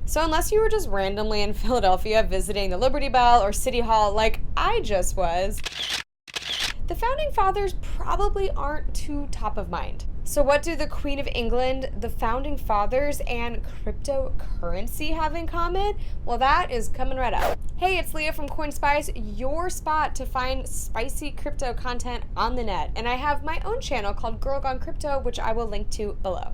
So unless you were just randomly in Philadelphia visiting the Liberty Bell or City Hall like I just was, the Founding Fathers probably aren't too top of mind. So what do the Queen of England, the Founding Fathers, and cryptocurrency have in common? Well, that is coming right up. Hey, it's Leah from CoinSpice, your spot to find spicy crypto content on the net. And I have my own channel called Girl Gone Crypto, which I will link to below.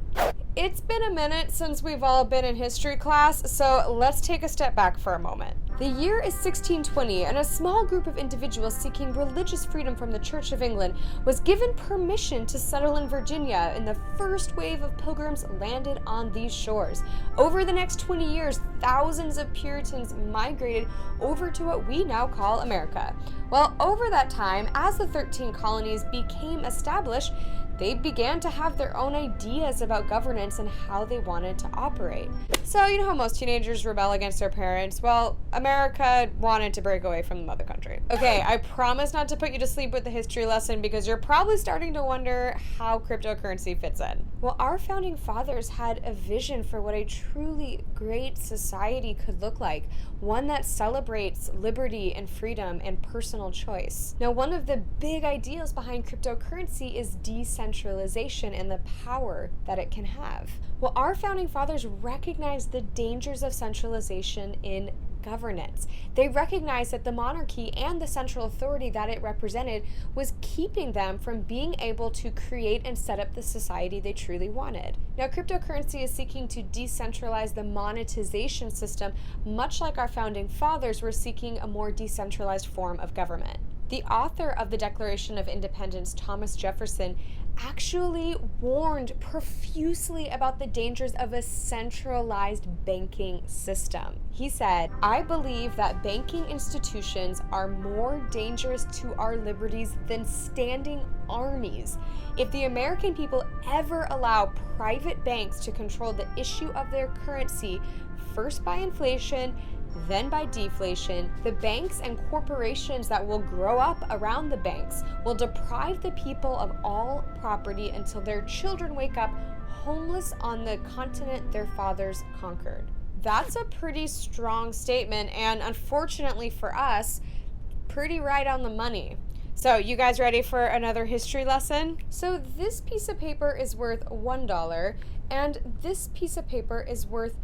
It's been a minute since we've all been in history class, so let's take a step back for a moment. The year is 1620, and a small group of individuals seeking religious freedom from the Church of England was given permission to settle in Virginia, and the first wave of pilgrims landed on these shores. Over the next 20 years, thousands of Puritans migrated over to what we now call America. Well, over that time, as the 13 colonies became established, they began to have their own ideas about governance and how they wanted to operate. So, you know how most teenagers rebel against their parents? Well, America wanted to break away from the mother country. Okay, I promise not to put you to sleep with the history lesson because you're probably starting to wonder how cryptocurrency fits in. Well, our founding fathers had a vision for what a truly great society could look like, one that celebrates liberty and freedom and personal choice. Now, one of the big ideals behind cryptocurrency is decentralization and the power that it can have. Well, our founding fathers recognized the dangers of centralization in governance. They recognized that the monarchy and the central authority that it represented was keeping them from being able to create and set up the society they truly wanted. Now, cryptocurrency is seeking to decentralize the monetization system, much like our founding fathers were seeking a more decentralized form of government. The author of the Declaration of Independence, Thomas Jefferson, actually warned profusely about the dangers of a centralized banking system. He said, "I believe that banking institutions are more dangerous to our liberties than standing armies. If the American people ever allow private banks to control the issue of their currency, first by inflation, then by deflation, the banks and corporations that will grow up around the banks will deprive the people of all property until their children wake up homeless on the continent their fathers conquered." That's a pretty strong statement, and unfortunately for us, pretty right on the money. So, you guys ready for another history lesson? So, this piece of paper is worth $1, and this piece of paper is worth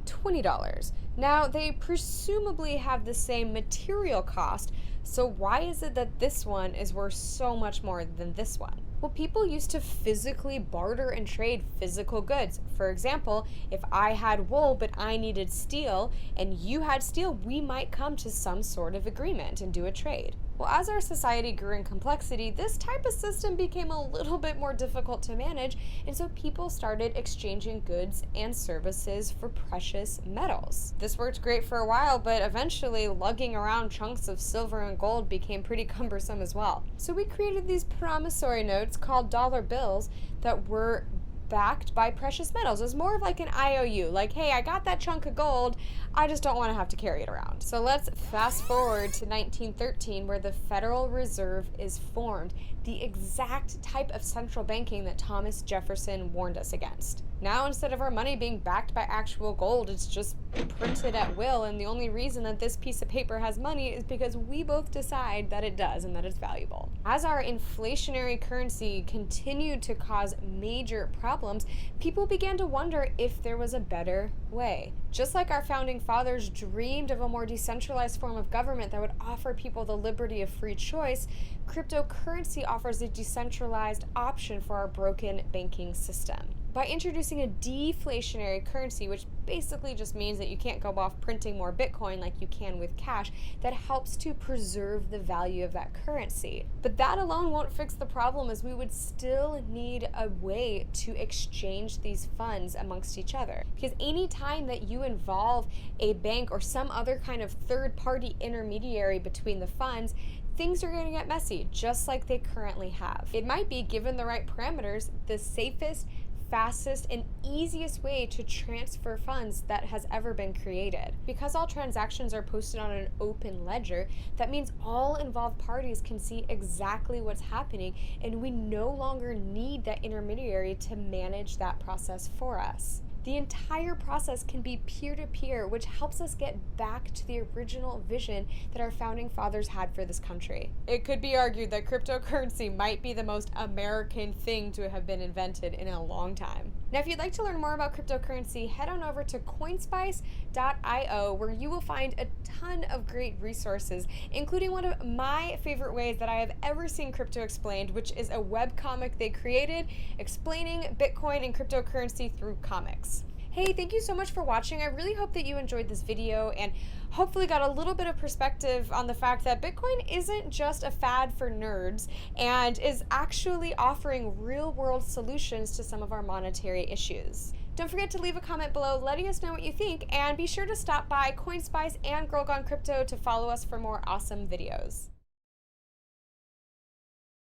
$20. Now, they presumably have the same material cost, so why is it that this one is worth so much more than this one? Well, people used to physically barter and trade physical goods. For example, if I had wool but I needed steel and you had steel, we might come to some sort of agreement and do a trade. Well, as our society grew in complexity, this type of system became a little bit more difficult to manage, and so people started exchanging goods and services for precious metals. This worked great for a while, but eventually lugging around chunks of silver and gold became pretty cumbersome as well. So we created these promissory notes called dollar bills that were backed by precious metals. It's more of like an IOU, like, hey, I got that chunk of gold, I just don't want to have to carry it around. So let's fast forward to 1913, where the Federal Reserve is formed, the exact type of central banking that Thomas Jefferson warned us against. Now, instead of our money being backed by actual gold, it's just printed at will, and the only reason that this piece of paper has money is because we both decide that it does and that it's valuable. As our inflationary currency continued to cause major problems, people began to wonder if there was a better way. Just like our founding fathers dreamed of a more decentralized form of government that would offer people the liberty of free choice, cryptocurrency offers a decentralized option for our broken banking system. By introducing a deflationary currency, which basically just means that you can't go off printing more Bitcoin like you can with cash, that helps to preserve the value of that currency. But that alone won't fix the problem, as we would still need a way to exchange these funds amongst each other. Because any time that you involve a bank or some other kind of third-party intermediary between the funds, things are going to get messy, just like they currently have. It might be, given the right parameters, the safest, fastest, and easiest way to transfer funds that has ever been created. Because all transactions are posted on an open ledger, that means all involved parties can see exactly what's happening, and we no longer need that intermediary to manage that process for us. The entire process can be peer-to-peer, which helps us get back to the original vision that our founding fathers had for this country. It could be argued that cryptocurrency might be the most American thing to have been invented in a long time. Now, if you'd like to learn more about cryptocurrency, head on over to coinspice.io, where you will find a ton of great resources, including one of my favorite ways that I have ever seen crypto explained, which is a webcomic they created explaining Bitcoin and cryptocurrency through comics. Hey, thank you so much for watching. I really hope that you enjoyed this video and hopefully got a little bit of perspective on the fact that Bitcoin isn't just a fad for nerds and is actually offering real-world solutions to some of our monetary issues. Don't forget to leave a comment below letting us know what you think, and be sure to stop by CoinSpice and Girl Gone Crypto to follow us for more awesome videos.